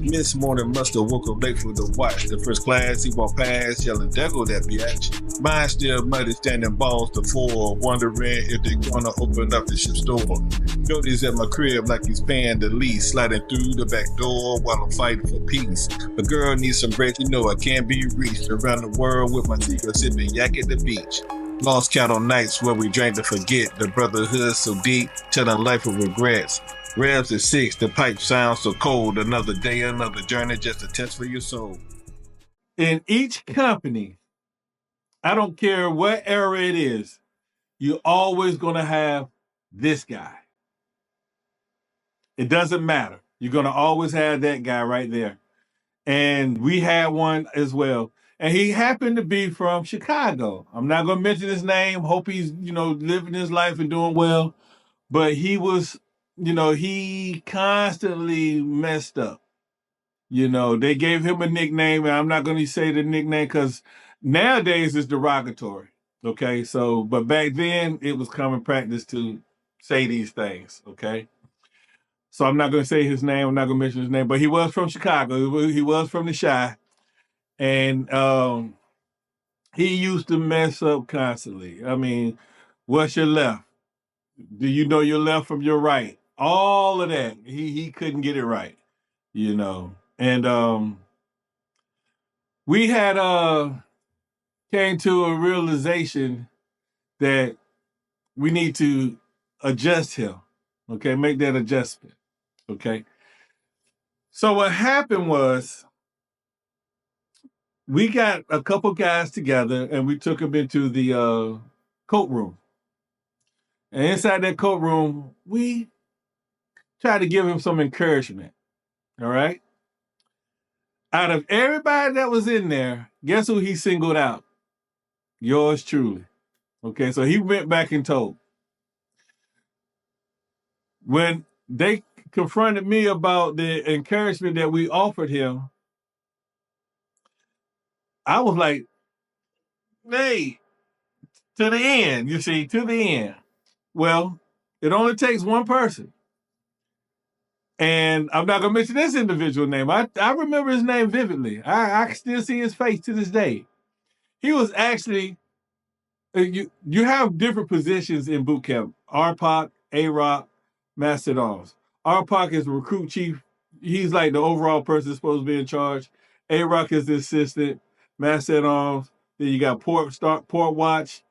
Miss Morning must have woke up late for the watch. The first class, he walked past, yelling, "There go that bitch." Mine still muddy, standing balls to four, wondering if they're gonna open up the ship's door. Jody's at my crib like he's paying the lease, sliding through the back door while I'm fighting for peace. The girl needs some bread, you know I can't be reached. Around the world with my secret, sipping yak at the beach. Lost count on nights where we drank to forget the brotherhood so deep, telling life of regrets. Revs at 6, the pipe sounds so cold. Another day, another journey, just a test for your soul. In each company, I don't care what era it is, you're always going to have this guy. It doesn't matter. You're going to always have that guy right there. And we had one as well. And he happened to be from Chicago. I'm not going to mention his name. Hope he's, living his life and doing well. But he was, he constantly messed up. They gave him a nickname, and I'm not going to say the nickname because nowadays it's derogatory. Okay, but back then it was common practice to say these things. Okay, so I'm not going to say his name. I'm not going to mention his name, but he was from Chicago. He was from the Chi, and he used to mess up constantly. I mean, what's your left? Do you know your left from your right? All of that. He couldn't get it right, And we had came to a realization that we need to adjust him. Okay, make that adjustment. Okay. So what happened was we got a couple guys together and we took them into the coat room. And inside that coat room, we tried to give him some encouragement. All right. Out of everybody that was in there, guess who he singled out? Yours truly. Okay, so he went back and told. When they confronted me about the encouragement that we offered him, I was like, hey, to the end, to the end. Well, it only takes one person. And I'm not going to mention this individual name. I remember his name vividly. I can still see his face to this day. He was actually, you have different positions in boot camp. RPOC, A-Rock, Master at Arms. RPOC is the recruit chief. He's like the overall person supposed to be in charge. A-Rock is the assistant. Master at Arms. Then you got port watch,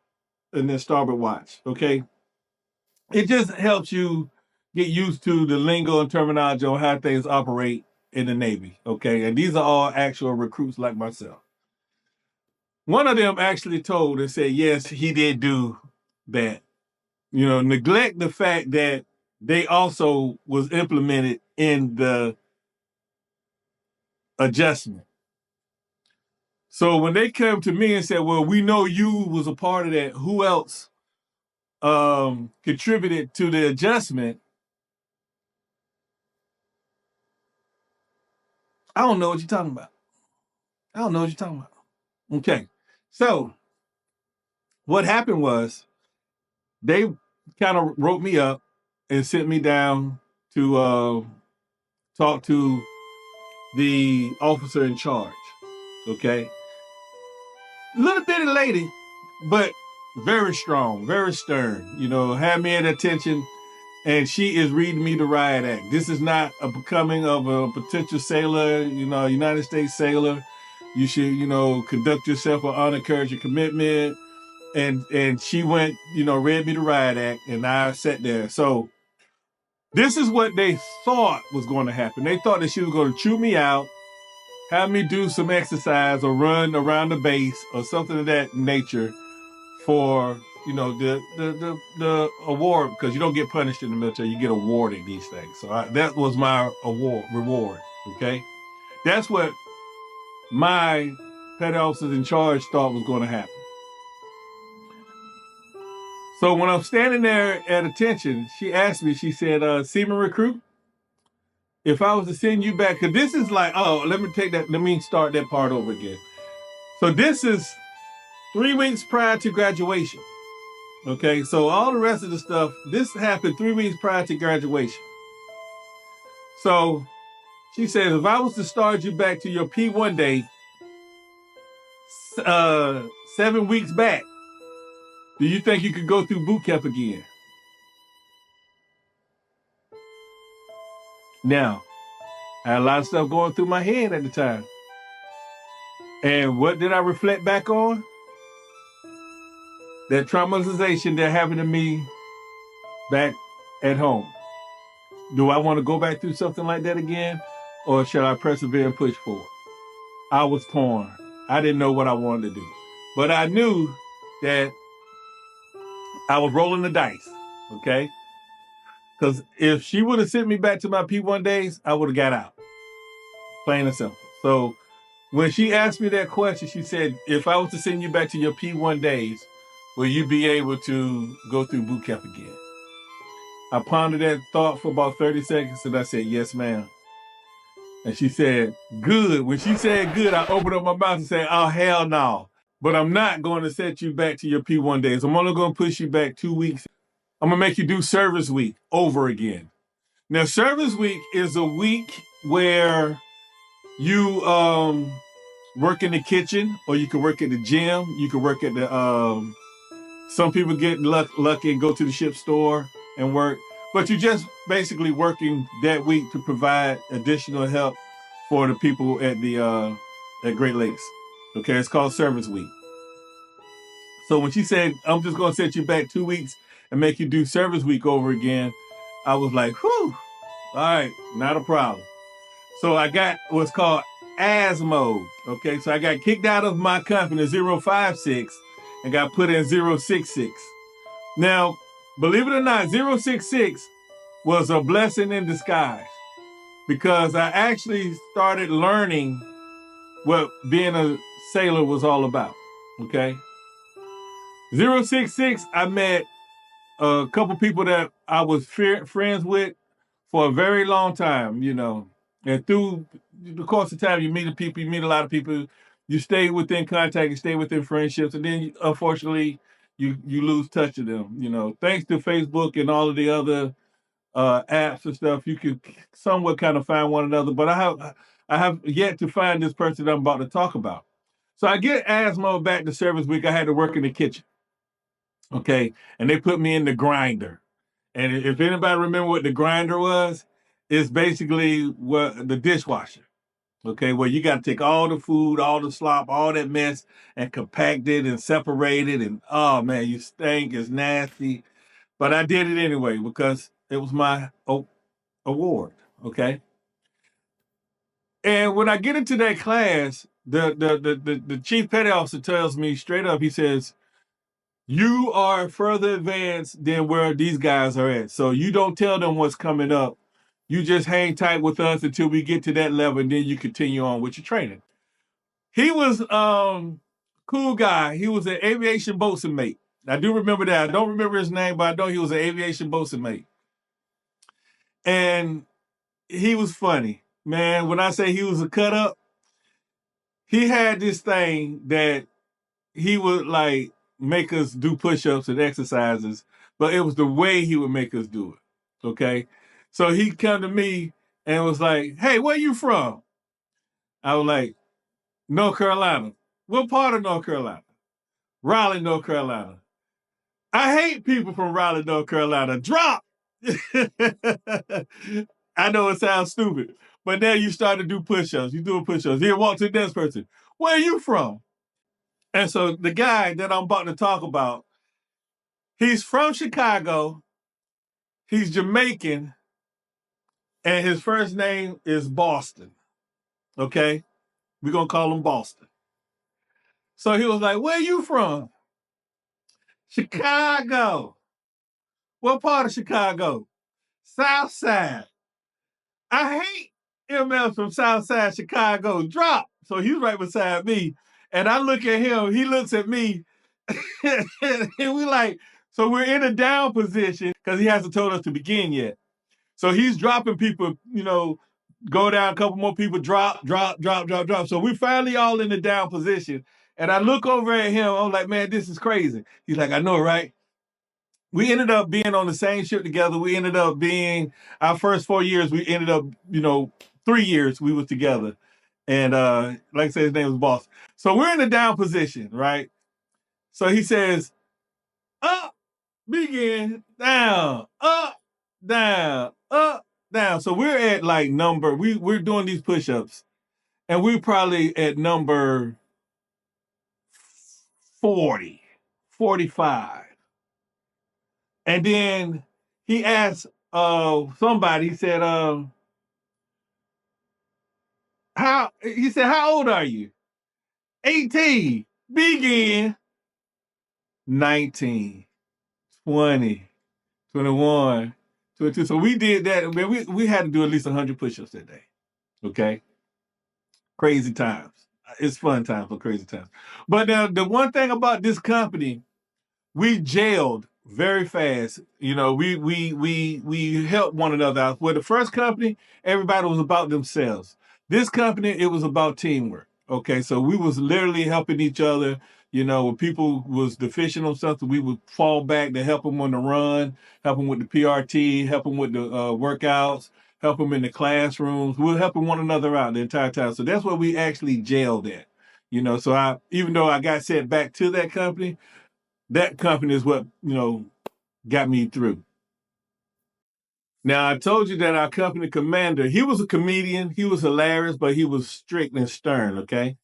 and then starboard watch. Okay, it just helps you get used to the lingo and terminology on how things operate in the Navy. Okay, and these are all actual recruits like myself. One of them actually told and said, yes, he did do that. Neglect the fact that they also was implemented in the adjustment. So when they came to me and said, well, we know you was a part of that, who else contributed to the adjustment? I don't know what you're talking about. Okay. So what happened was they kind of wrote me up and sent me down to talk to the officer in charge. Okay. Little bitty lady, but very strong, very stern, had me at attention, and she is reading me the riot act. This is not a becoming of a potential sailor, United States sailor. You should, conduct yourself with honor, courage, and commitment. And she went, read me the riot act, and I sat there. So this is what they thought was going to happen. They thought that she was going to chew me out, have me do some exercise or run around the base or something of that nature for, the award, because you don't get punished in the military, you get awarded these things. So that was my reward. Okay. That's what my petty officers in charge thought was going to happen. So when I'm standing there at attention, she asked me, she said, Seaman recruit, if I was to send you back, because this is like, let me start that part over again. So this is 3 weeks prior to graduation. Okay, so all the rest of the stuff, this happened 3 weeks prior to graduation. So She says, if I was to start you back to your P1 day 7 weeks back, do you think you could go through boot camp again? Now, I had a lot of stuff going through my head at the time. And what did I reflect back on? That traumatization that happened to me back at home. Do I want to go back through something like that again? Or should I persevere and push forward? I was torn. I didn't know what I wanted to do. But I knew that I was rolling the dice, okay? Because if she would have sent me back to my P1 days, I would have got out. Plain and simple. So when she asked me that question, she said, if I was to send you back to your P1 days, will you be able to go through boot camp again? I pondered that thought for about 30 seconds and I said, yes, ma'am. And she said, good. When she said good, I opened up my mouth and said, oh, hell no. But I'm not going to set you back to your P1 days. I'm only going to push you back 2 weeks. I'm going to make you do service week over again. Now, service week is a week where you work in the kitchen, or you can work at the gym. You can work at the, some people get lucky and go to the ship store and work. But you're just basically working that week to provide additional help for the people at the at Great Lakes. Okay, it's called Service Week. So when she said, I'm just going to set you back 2 weeks and make you do Service Week over again, I was like, whew, all right, not a problem. So I got what's called AS mode. Okay, so I got kicked out of my company 056 and got put in 066. Now, believe it or not, 066 was a blessing in disguise because I actually started learning what being a sailor was all about, okay? 066, I met a couple people that I was friends with for a very long time, you know. And through the course of time, you meet a lot of people, you stay within contact, you stay within friendships, and then unfortunately, you lose touch of them, you know. Thanks to Facebook and all of the other apps and stuff, you can somewhat kind of find one another. But I have yet to find this person that I'm about to talk about. So I get Asmo back to service week. I had to work in the kitchen, okay, and they put me in the grinder. And if anybody remember what the grinder was, it's basically what the dishwasher. Okay, well, you got to take all the food, all the slop, all that mess, and compact it and separate it. And oh man, you stink, it's nasty. But I did it anyway because it was my award. Okay. And when I get into that class, the chief petty officer tells me straight up, he says, you are further advanced than where these guys are at. So you don't tell them what's coming up. You just hang tight with us until we get to that level, and then you continue on with your training. He was cool guy. He was an aviation boatswain mate. I do remember that. I don't remember his name, but I know he was an aviation boatswain mate. And he was funny. Man, when I say he was a cut up, he had this thing that he would like make us do push-ups and exercises, but it was the way he would make us do it. Okay. So he'd come to me and was like, hey, where you from? I was like, North Carolina. What part of North Carolina? Raleigh, North Carolina. I hate people from Raleigh, North Carolina. Drop. I know it sounds stupid, but now you start to do push-ups. You doing push-ups. Here, walk to the next person. Where are you from? And so the guy that I'm about to talk about, he's from Chicago, he's Jamaican, and his first name is Boston. Okay? We're going to call him Boston. So he was like, where are you from? Chicago. What part of Chicago? South Side. I hate ML from South Side Chicago. Drop. So he's right beside me. And I look at him, he looks at me, and we like, so we're in a down position because he hasn't told us to begin yet. So he's dropping people, you know, go down, a couple more people, drop. So we finally all in the down position. And I look over at him, I'm like, man, this is crazy. He's like, I know, right? We ended up being on the same ship together. We ended up being, our first 4 years, we ended up, you know, 3 years we were together. And like I said, his name was Boss. So we're in a down position, right? So he says, up, begin, down, up, down, up, down. So we're at like we're doing these push-ups, and we're probably at number 40, 45. And then he asked somebody, he said, how old are you? 18. Begin. 19, 20, 21, 22. So we did that. Man, we had to do at least 100 push-ups that day. Okay. Crazy times. It's fun times, but crazy times. But now the one thing about this company, we jailed very fast. You know, we helped one another out. With the first company, everybody was about themselves. This company, it was about teamwork. Okay, so we was literally helping each other. You know, when people was deficient on something, we would fall back to help them on the run, help them with the PRT, help them with the workouts, help them in the classrooms. We were helping one another out the entire time. So that's where we actually jailed at. You know, so even though I got sent back to that company is what, got me through. Now, I told you that our company commander, he was a comedian. He was hilarious, but he was strict and stern, okay?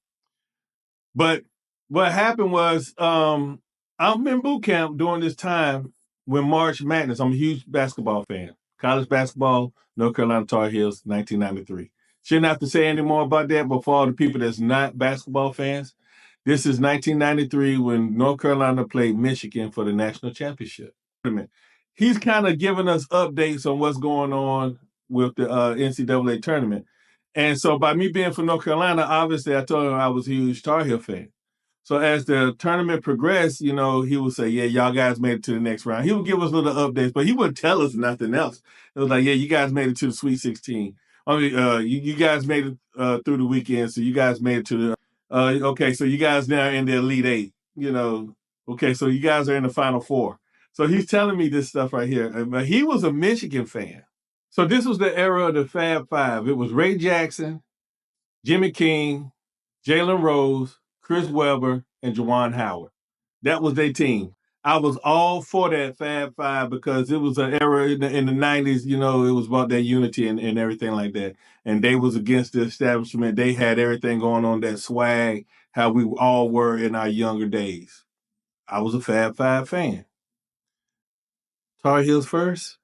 But what happened was, I'm in boot camp during this time when March Madness, I'm a huge basketball fan. College basketball, North Carolina Tar Heels, 1993. Shouldn't have to say any more about that, but for all the people that's not basketball fans, this is 1993 when North Carolina played Michigan for the national championship. He's kind of giving us updates on what's going on with the NCAA tournament. And so by me being from North Carolina, obviously I told him I was a huge Tar Heel fan. So as the tournament progressed, he would say, yeah, y'all guys made it to the next round. He would give us little updates, but he wouldn't tell us nothing else. It was like, yeah, you guys made it to the Sweet 16. I mean, you guys made it through the weekend, so you guys made it to the okay, so you guys now in the Elite Eight, okay, so you guys are in the Final Four. So he's telling me this stuff right here. But he was a Michigan fan. So this was the era of the Fab Five. It was Ray Jackson, Jimmy King, Jalen Rose, Chris Webber, and Juwan Howard. That was their team. I was all for that Fab Five because it was an era in the 90s, it was about that unity and everything like that. And they was against the establishment. They had everything going on, that swag, how we all were in our younger days. I was a Fab Five fan. Tar Heels first,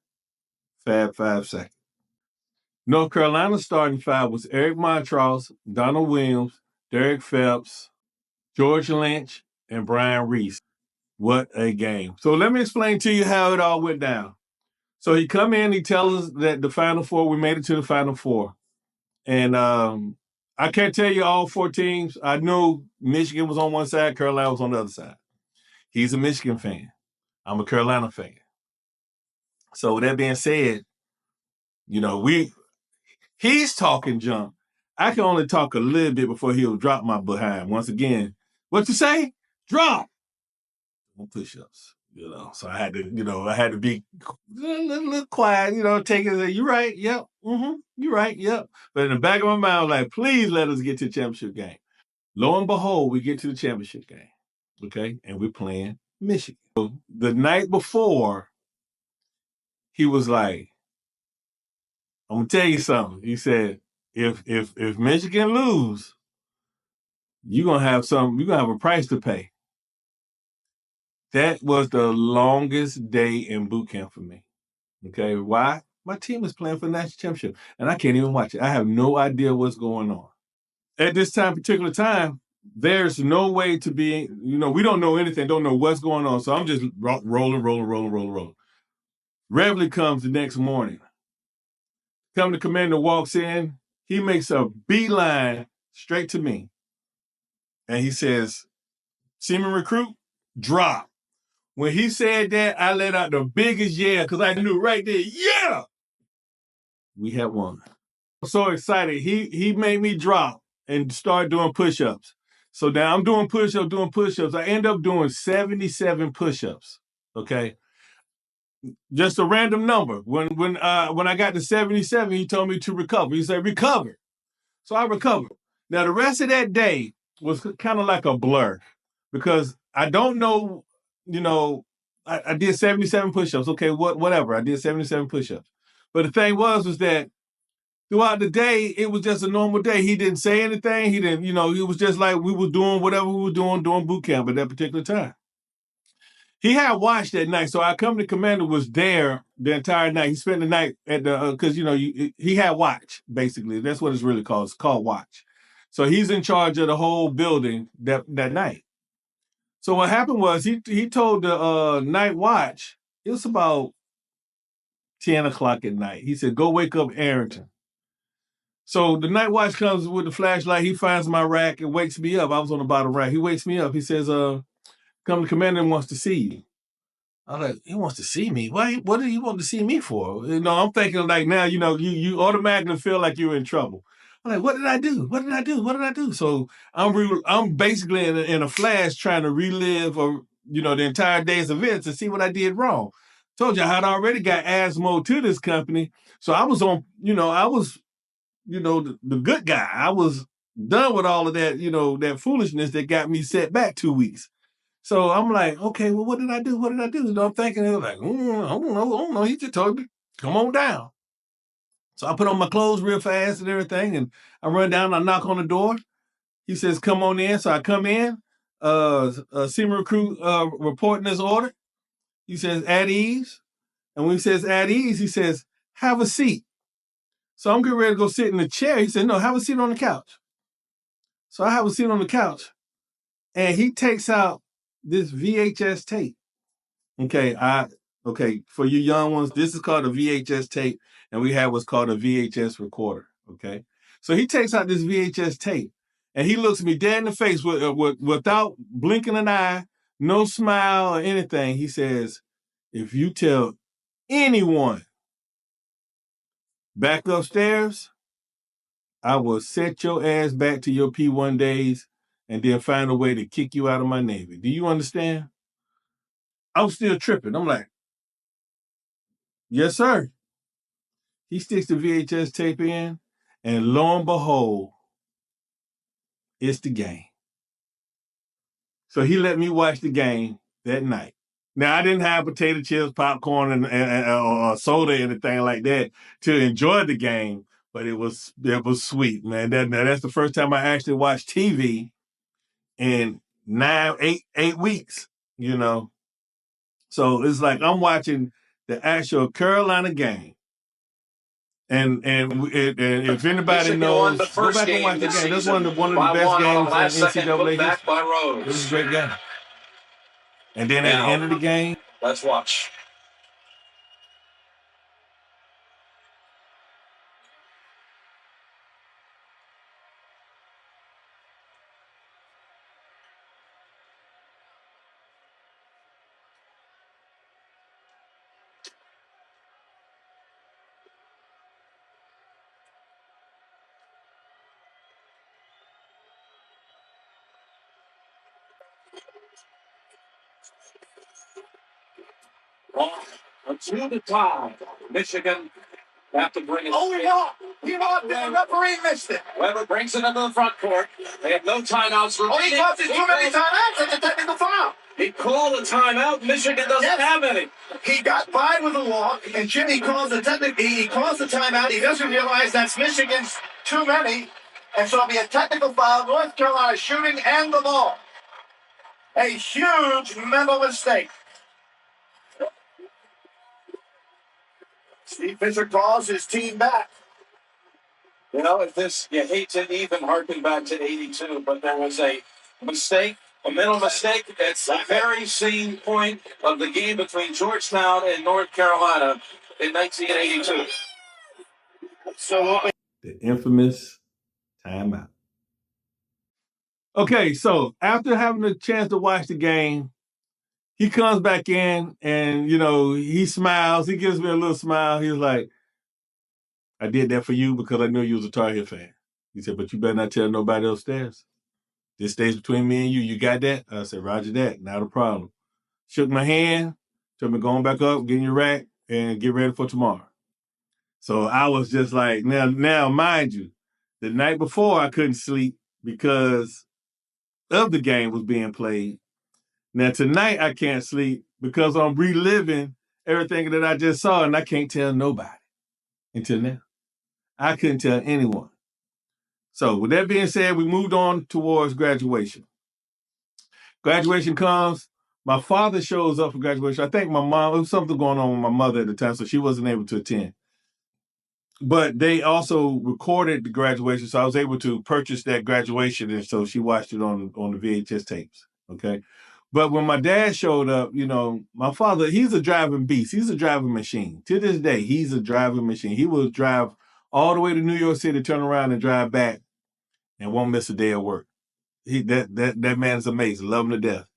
Fab Five second. North Carolina's starting five was Eric Montross, Donald Williams, Derek Phelps, George Lynch, and Brian Reese. What a game. So let me explain to you how it all went down. So he come in, he tells us that the Final Four, we made it to the Final Four. And I can't tell you all four teams. I know Michigan was on one side, Carolina was on the other side. He's a Michigan fan. I'm a Carolina fan. So with that being said, he's talking junk. I can only talk a little bit before he'll drop my behind. Once again, what you say? Drop. Push-ups, So I had to be a little quiet, take it. You're right. Yep. Mm-hmm. You're right. Yep. But in the back of my mind, like, please let us get to the championship game. Lo and behold, we get to the championship game. Okay. And we're playing Michigan. So the night before, he was like, I'm gonna tell you something. He said, if Michigan lose, you're gonna have a price to pay. That was the longest day in boot camp for me. Okay, why? My team is playing for the national championship, and I can't even watch it. I have no idea what's going on. At this particular time, there's no way to be, we don't know anything, don't know what's going on. So I'm just rolling. Reveille comes the next morning. The commander walks in. He makes a beeline straight to me. And he says, Seaman recruit, drop. When he said that, I let out the biggest yell because I knew right there, yeah, we had won. I was so excited. He made me drop and start doing push-ups. So now I'm doing push-ups. I end up doing 77 push-ups, okay? Just a random number. When I got to 77, he told me to recover. He said, recover. So I recovered. Now, the rest of that day was kind of like a blur because I don't know, I did 77 push-ups. Okay, whatever. I did 77 push-ups. But the thing was that throughout the day, it was just a normal day. He didn't say anything. He didn't, it was just like we were doing whatever we were doing during boot camp at that particular time. He had watched that night, so our company commander was there the entire night. He spent the night at the because he had watch basically. That's what it's really called. It's called watch. So he's in charge of the whole building that night. So what happened was he told the night watch. It was about 10 o'clock at night. He said, "Go wake up Arrington." So the night watch comes with the flashlight. He finds my rack and wakes me up. I was on the bottom rack. He wakes me up. He says, "Come, the commander wants to see you." I'm like, he wants to see me. Why? What did he want to see me for? I'm thinking like now, you automatically feel like you're in trouble. I'm like, what did I do? What did I do? What did I do? So I'm basically in a flash trying to relive the entire day's events and see what I did wrong. Told you I had already got ASMO to this company, so I was on. I was, the good guy. I was done with all of that, that foolishness that got me set back 2 weeks. So I'm like, okay, well, what did I do? What did I do? I'm thinking, like, I don't know. He just told me, come on down. So I put on my clothes real fast and everything, and I run down, I knock on the door. He says, come on in. So I come in, senior recruit reporting his order. He says, at ease. And when he says at ease, he says, have a seat. So I'm getting ready to go sit in the chair. He said, no, have a seat on the couch. So I have a seat on the couch, and he takes out this VHS tape. Okay, for you young ones, this is called a VHS tape, and we have what's called a VHS recorder. Okay, so he takes out this VHS tape, and he looks me dead in the face without blinking an eye, no smile or anything. He says, "If you tell anyone back upstairs, I will set your ass back to your P1 days, and then find a way to kick you out of my Navy. Do you understand?" I'm still tripping. I'm like, yes, sir. He sticks the VHS tape in, and lo and behold, it's the game. So he let me watch the game that night. Now, I didn't have potato chips, popcorn, and or soda, anything like that to enjoy the game, but it was sweet, man. That's the first time I actually watched TV in 8 weeks, So it's like I'm watching the actual Carolina game. And if anybody knows, go back and watch the game. That's one of the best games in NCAA history. It was a great game. And then at the end of the game, let's watch. Until the time, Michigan have to bring it. Oh, the referee missed it. Weber brings it into the front court. They have no timeouts remaining. He called too many timeouts. That's a technical foul. He called a timeout. Michigan doesn't have any. He got by with the law, and Jimmy calls the He calls the timeout. He doesn't realize that's Michigan's too many, and so it'll be a technical foul. North Carolina shooting and the ball. A huge mental mistake. Steve Fisher calls his team back. If this, you hate to even harken back to 82, but there was a mistake, a mental mistake at the very same point of the game between Georgetown and North Carolina in 1982. So the infamous timeout. Okay, so after having a chance to watch the game, he comes back in and, he smiles. He gives me a little smile. He's like, I did that for you because I knew you was a Tar Heel fan. He said, but you better not tell nobody upstairs. This stays between me and you. You got that? I said, roger that. Not a problem. Shook my hand, Told me going back up, get in your rack, and get ready for tomorrow. So I was just like, now, mind you, the night before I couldn't sleep because of the game was being played. Now tonight I can't sleep because I'm reliving everything that I just saw, and I can't tell nobody until now. I couldn't tell anyone. So with that being said, we moved on towards graduation. Graduation comes. My father shows up for graduation. I think my mom, there was something going on with my mother at the time, so she wasn't able to attend. But they also recorded the graduation, so I was able to purchase that graduation, and so she watched it on the VHS tapes. Okay. But when my dad showed up, my father, he's a driving beast. He's a driving machine. To this day, he's a driving machine. He will drive all the way to New York City, turn around and drive back, and won't miss a day of work. That man is amazing. Love him to death.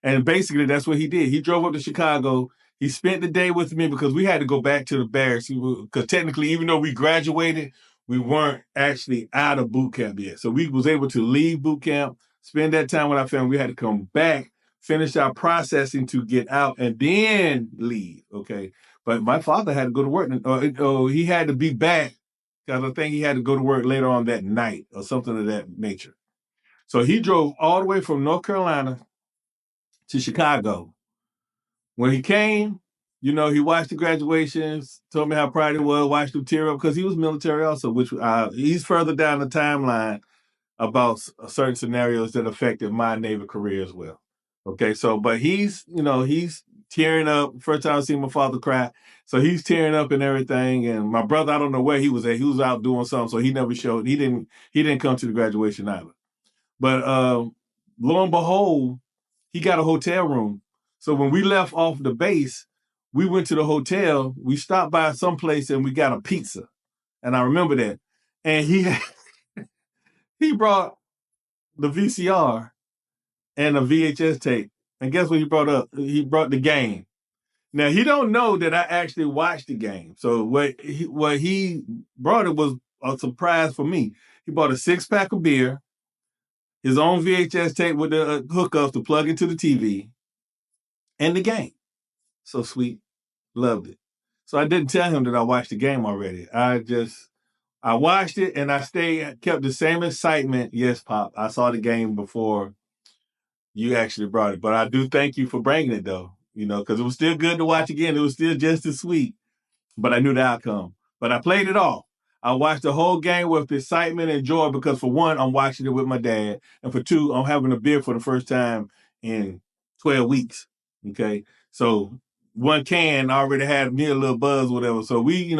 And basically, that's what he did. He drove up to Chicago. He spent the day with me because we had to go back to the barracks. Because technically, even though we graduated, we weren't actually out of boot camp yet. So we was able to leave boot camp, spend that time with our family. We had to come back, finish our processing to get out, and then leave. Okay. But my father had to go to work. He had to be back because I think he had to go to work later on that night or something of that nature. So he drove all the way from North Carolina to Chicago. When he came, he watched the graduations, told me how proud he was, watched him tear up because he was military also, which he's further down the timeline about certain scenarios that affected my Navy career as well. Okay, so, but he's tearing up. First time I seen my father cry. So he's tearing up and everything. And my brother, I don't know where he was at. He was out doing something, so he never showed. He didn't come to the graduation either. But lo and behold, he got a hotel room. So when we left off the base, we went to the hotel. We stopped by someplace and we got a pizza. And I remember that. And he brought the VCR and a VHS tape. And guess what he brought up? He brought the game. Now, he don't know that I actually watched the game. So what he brought it was a surprise for me. He bought a 6-pack of beer, his own VHS tape with the hookups to plug into the TV, and the game. So sweet. Loved it. So I didn't tell him that I watched the game already. I watched it and kept the same excitement. Yes, Pop, I saw the game before you actually brought it. But I do thank you for bringing it, though, because it was still good to watch again. It was still just as sweet, but I knew the outcome. But I played it all. I watched the whole game with excitement and joy because, for one, I'm watching it with my dad. And for two, I'm having a beer for the first time in 12 weeks. Okay. So one can already had me a little buzz, whatever. So we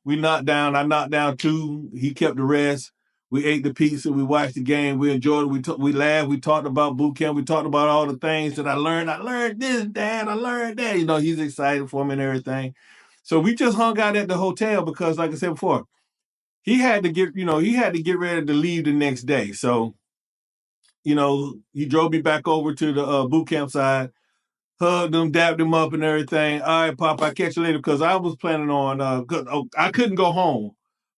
knocked down. I knocked down 2. He kept the rest. We ate the pizza. We watched the game. We enjoyed it. We laughed. We talked about boot camp. We talked about all the things that I learned. I learned this, Dad. I learned that. He's excited for me and everything. So we just hung out at the hotel because, like I said before, he had to get ready to leave the next day. So, he drove me back over to the boot camp side, hugged him, dapped him up and everything. All right, Pop, I'll catch you later because I was planning on, I couldn't go home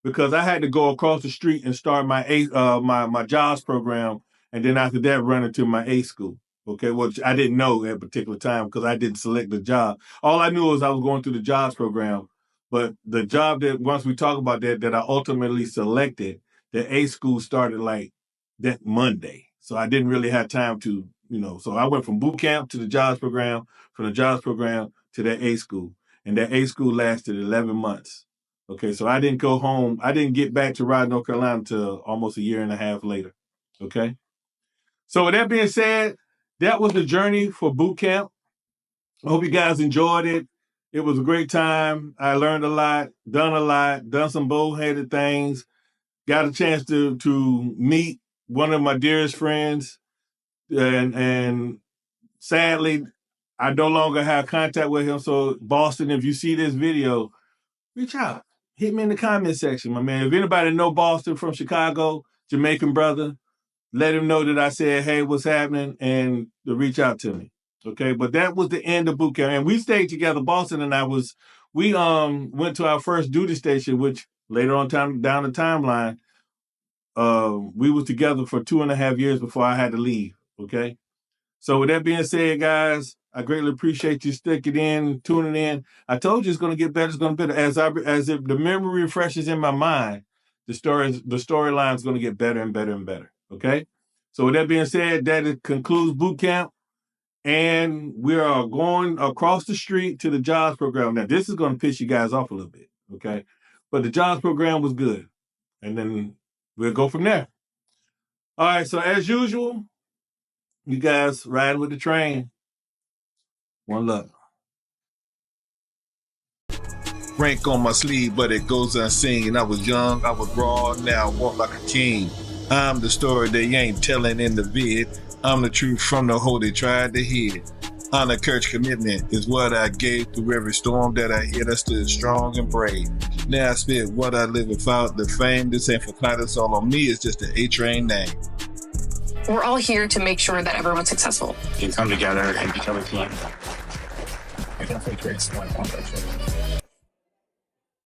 because I had to go across the street and start my my jobs program. And then after that, run into my A school. Okay, which I didn't know at a particular time because I didn't select the job. All I knew was I was going through the jobs program. But the job that, once we talk about that I ultimately selected, the A school started like that Monday. So I didn't really have time to, so I went from boot camp to the jobs program, from the jobs program to that A school. And that A school lasted 11 months. Okay, so I didn't go home. I didn't get back to Raleigh, North Carolina until almost a year and a half later. Okay. So with that being said, that was the journey for boot camp. I hope you guys enjoyed it. It was a great time. I learned a lot, done some bullheaded things, got a chance to meet one of my dearest friends. And sadly, I no longer have contact with him. So Boston, if you see this video, reach out. Hit me in the comment section, my man. If anybody know Boston from Chicago, Jamaican brother, let him know that I said, hey, what's happening, and to reach out to me. Okay, but that was the end of boot camp. And we stayed together. Boston and I we went to our first duty station, which later on down the timeline, we was together for 2.5 years before I had to leave. Okay. So with that being said, guys, I greatly appreciate you sticking in, tuning in. I told you it's going to get better. It's going to be better. As if the memory refreshes in my mind, the storyline is going to get better and better and better. Okay? So with that being said, that concludes boot camp. And we are going across the street to the jobs program. Now, this is going to piss you guys off a little bit. Okay? But the jobs program was good. And then we'll go from there. All right, so as usual, you guys riding with the train. One love. Rank on my sleeve, but it goes unseen. I was young, I was raw, now I walk like a king. I'm the story they ain't telling in the vid. I'm the truth from the hole they tried to hid. Honor, courage, commitment is what I gave through every storm that I hit. I stood strong and brave. Now I spit what I live without the fame. This ain't for clout, it's all on me. It's just the A-Train name. We're all here to make sure that everyone's successful. You come together and become a team. It definitely creates one foundation.